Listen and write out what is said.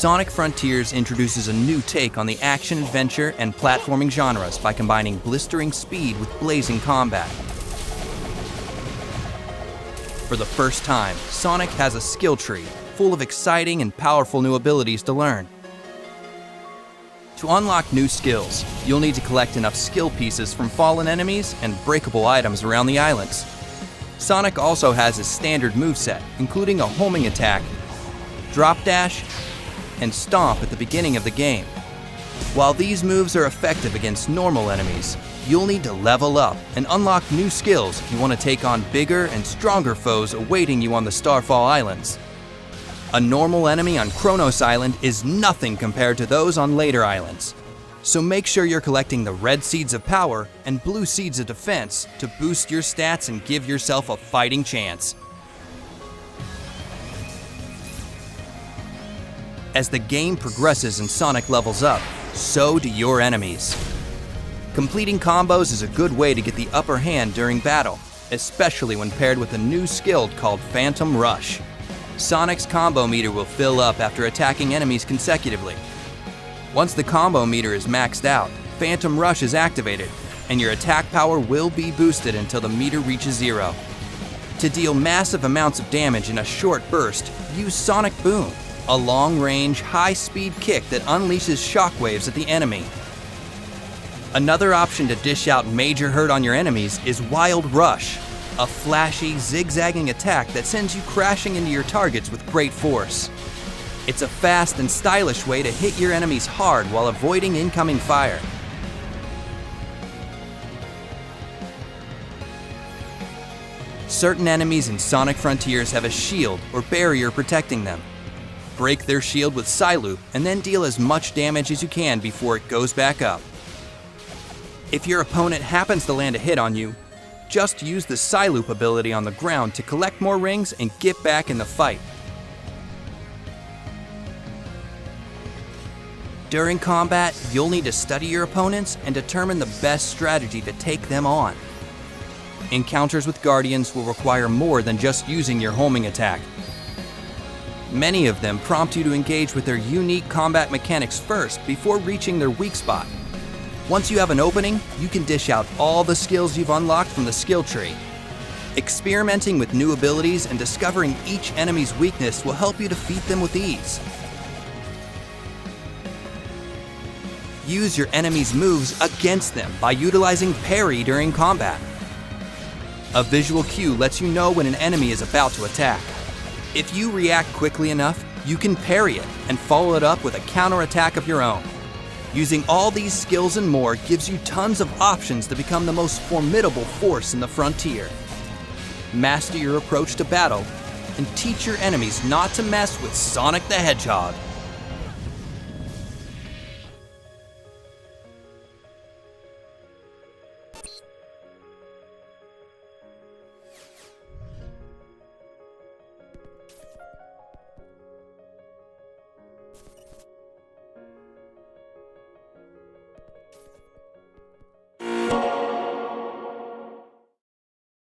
Sonic Frontiers introduces a new take on the action-adventure and platforming genres by combining blistering speed with blazing combat. For the first time, Sonic has a skill tree full of exciting and powerful new abilities to learn. To unlock new skills, you'll need to collect enough skill pieces from fallen enemies and breakable items around the islands. Sonic also has his standard moveset, including a homing attack, drop dash, and stomp at the beginning of the game. While these moves are effective against normal enemies, you'll need to level up and unlock new skills if you want to take on bigger and stronger foes awaiting you on the Starfall Islands. A normal enemy on Kronos Island is nothing compared to those on later islands. So make sure you're collecting the red seeds of power and blue seeds of defense to boost your stats and give yourself a fighting chance. As the game progresses and Sonic levels up, so do your enemies. Completing combos is a good way to get the upper hand during battle, especially when paired with a new skill called Phantom Rush. Sonic's combo meter will fill up after attacking enemies consecutively. Once the combo meter is maxed out, Phantom Rush is activated, and your attack power will be boosted until the meter reaches 0. To deal massive amounts of damage in a short burst, use Sonic Boom, a long-range, high-speed kick that unleashes shockwaves at the enemy. Another option to dish out major hurt on your enemies is Wild Rush, a flashy, zigzagging attack that sends you crashing into your targets with great force. It's a fast and stylish way to hit your enemies hard while avoiding incoming fire. Certain enemies in Sonic Frontiers have a shield or barrier protecting them. Break their shield with Psyloop and then deal as much damage as you can before it goes back up. If your opponent happens to land a hit on you, just use the Psyloop ability on the ground to collect more rings and get back in the fight. During combat, you'll need to study your opponents and determine the best strategy to take them on. Encounters with Guardians will require more than just using your homing attack. Many of them prompt you to engage with their unique combat mechanics first before reaching their weak spot. Once you have an opening, you can dish out all the skills you've unlocked from the skill tree. Experimenting with new abilities and discovering each enemy's weakness will help you defeat them with ease. Use your enemy's moves against them by utilizing parry during combat. A visual cue lets you know when an enemy is about to attack. If you react quickly enough, you can parry it and follow it up with a counterattack of your own. Using all these skills and more gives you tons of options to become the most formidable force in the frontier. Master your approach to battle and teach your enemies not to mess with Sonic the Hedgehog.